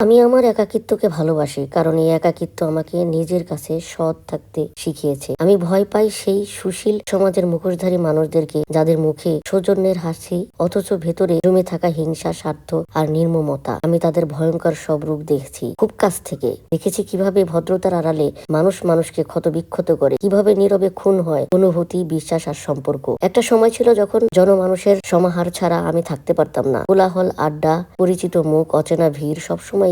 আমি আমার একাকিত্বকে ভালোবাসি, কারণ এই একাকিত্ব আমাকে নিজের কাছে সৎ থাকতে শিখিয়েছে। আমি ভয় পাই সেই সুশীল সমাজের মুখোশধারী মানুষদেরকে, যাদের মুখে সৌজন্যের হাসি অথচ ভেতরে জমে থাকা হিংসা, স্বার্থ আর নির্মমতা। আমি তাদের ভয়ঙ্কর সব রূপ দেখছি খুব কাছ থেকে। দেখেছি কিভাবে ভদ্রতার আড়ালে মানুষ মানুষকে ক্ষতবিক্ষত করে, কিভাবে নীরবে খুন হয় অনুভূতি, বিশ্বাস আর সম্পর্ক। একটা সময় ছিল যখন জনমানুষের সমাহার ছাড়া আমি থাকতে পারতাম না। কোলাহল, আড্ডা, পরিচিত মুখ, অচেনা ভিড়, সবসময়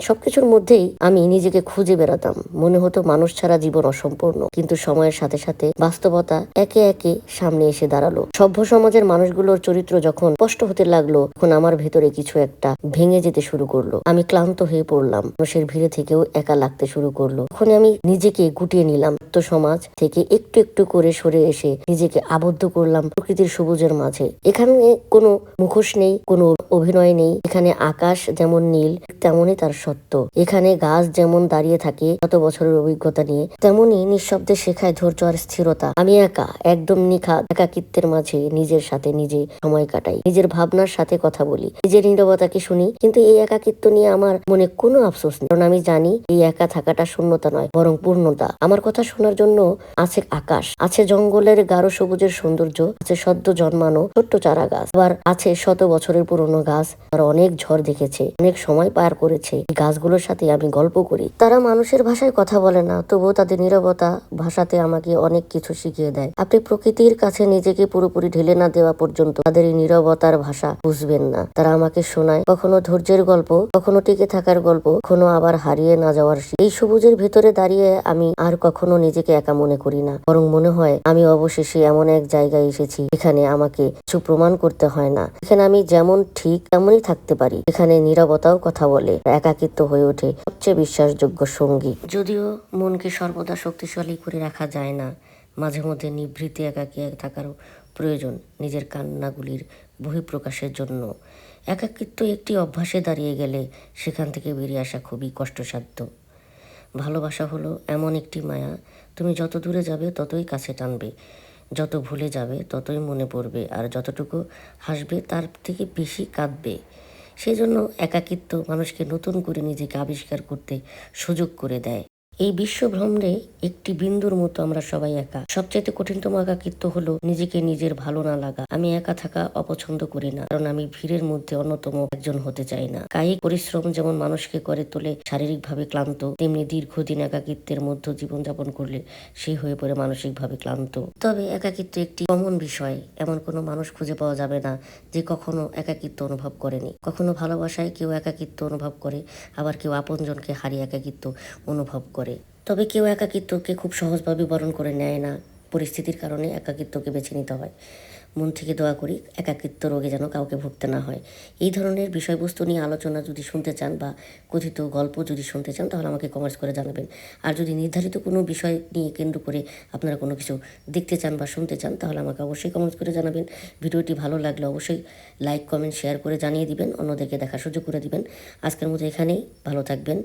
সবকিছুর মধ্যেই আমি নিজেকে খুঁজে বেড়াতাম। মনে হতো মানুষ ছাড়া জীবন অসম্পূর্ণ। কিন্তু সময়ের সাথে সাথে বাস্তবতা একে একে সামনে এসে দাঁড়ালো। সভ্য সমাজের মানুষগুলোর চরিত্র যখন স্পষ্ট হতে লাগলো, তখন আমার ভেতরে কিছু একটা ভেঙে যেতে শুরু করলো। আমি ক্লান্ত হয়ে পড়লাম, মানুষের ভিড়ে থেকেও একা লাগতে শুরু করলো। তখন আমি নিজেকে গুটিয়ে নিলাম, সমাজ থেকে একটু একটু করে সরে এসে নিজেকে আবদ্ধ করলাম প্রকৃতির সবুজের মাঝে। এখানে কোনো মুখোশ নেই, কোনো অভিনয় নেই। এখানে আকাশ যেমন নীল, তেমনই তার সত্য। এখানে গাছ যেমন দাঁড়িয়ে থাকে শত বছরের অভিজ্ঞতা নিয়ে, তেমনি নিঃশব্দে শেখায় ধৈর্য আর স্থিরতা। আমি একা, একদম নিখাদ একাকিত্বের মাঝে নিজের সাথে নিজে সময় কাটাই, নিজের ভাবনার সাথে কথা বলি, নিজের নীরবতাকে শুনি। কিন্তু এই একাকিত্ব নিয়ে আমার মনে কোনো আফসোস নেই, কারণ আমি জানি এই একা থাকাটা শূন্যতা নয়, বরং পূর্ণতা। আমার কথা শোনার জন্য আছে আকাশ, আছে জঙ্গলের গাঢ় সবুজের সৌন্দর্য, আছে সদ্য জন্মানো ছোট্ট চারা গাছ, আবার আছে শত বছরের পুরনো গাছ। আর অনেক ঝড় দেখেছে, অনেক সময় পার করেছে। গাছগুলোর সাথে আমি গল্প করি। তারা মানুষের ভাষায় কথা বলে না, তবুও তাদের নীরবতা ভাষাতে আমাকে অনেক কিছু শিখিয়ে দেয়। আপনি প্রকৃতির কাছে নিজেকে পুরোপুরি ঢেলে না দেওয়া পর্যন্ত তাদের এই নীরবতার ভাষা বুঝবেন না। তারা আমাকে শোনায় কখনো ধৈর্যের গল্প, কখনো টিকে থাকার গল্প, কখনো আবার হারিয়ে না যাওয়ার। এই সবুজের ভেতরে দাঁড়িয়ে আমি আর কখনো নিজেকে একা মনে করি না, বরং মনে হয় আমি অবশেষে এমন এক জায়গায় এসেছি এখানে আমাকে কিছু প্রমাণ করতে হয় না। এখানে আমি যেমন ঠিক তেমনই থাকতে পারি। এখানে নীরবতাও কথা বলে, একাকিত্ব হয়ে ওঠে সবচেয়ে বিশ্বাসযোগ্য সঙ্গী। যদিও মনকে সর্বদা শক্তিশালী করে রাখা যায় না, মাঝে মধ্যে নিভৃতে একাকী থাকারও প্রয়োজন নিজের কান্নাগুলির বহিঃপ্রকাশের জন্য। একাকিত্ব একটি অভ্যাসে দাঁড়িয়ে গেলে সেখান থেকে বেরিয়ে আসা খুবই কষ্টসাধ্য। ভালোবাসা হলো এমন একটি মায়া, তুমি যত দূরে যাবে ততই কাছে টানবে, যত ভুলে যাবে ততই মনে পড়বে, আর যতটুকু হাসবে তার থেকে বেশি কাঁদবে। সেই জন্য একাকিত্ব মানুষকে নতুন করে নিজেকে আবিষ্কার করতে সুযোগ করে দেয়। এই বিশ্বভ্রমণে একটি বিন্দুর মতো আমরা সবাই একা। সবচাইতে কঠিনতম একাকিত্ব হলো নিজেকে নিজের ভালো না লাগা। আমি একা থাকা অপছন্দ করি না, কারণ আমি ভিড়ের মধ্যে অন্যতম একজন হতে চাই না। কায়িক পরিশ্রম যেমন মানুষকে করে তোলে শারীরিকভাবে ক্লান্ত, তেমনি দীর্ঘদিন একাকিত্বের মধ্যে জীবনযাপন করলে সে হয়ে পড়ে মানসিকভাবে ক্লান্ত। তবে একাকিত্ব একটি কমন বিষয়, এমন কোনো মানুষ খুঁজে পাওয়া যাবে না যে কখনো একাকিত্ব অনুভব করেনি। কখনো ভালোবাসায় কেউ একাকিত্ব অনুভব করে, আবার কেউ আপনজনকে হারিয়ে একাকিত্ব অনুভব করে। তবে কেউ একাকিত্বকে খুব সহজভাবে বরণ করে নেয় না, পরিস্থিতির কারণে একাকিত্বকে বেছে নিতে হয়। মন থেকে দোয়া করি একাকিত্ব রোগে যেন কাউকে ভুগতে না হয়। এই ধরনের বিষয়বস্তু নিয়ে আলোচনা যদি শুনতে চান বা কথিত গল্প যদি শুনতে চান, তাহলে আমাকে কমেন্টস করে জানাবেন। আর যদি নির্ধারিত কোনো বিষয় নিয়ে কেন্দ্র করে আপনারা কোনো কিছু দেখতে চান বা শুনতে চান, তাহলে আমাকে অবশ্যই কমেন্টস করে জানাবেন। ভিডিওটি ভালো লাগলে অবশ্যই লাইক, কমেন্ট, শেয়ার করে জানিয়ে দিবেন, অন্যদেরকে দেখার সুযোগ করে দিবেন। আজকের মতো এখানেই, ভালো থাকবেন।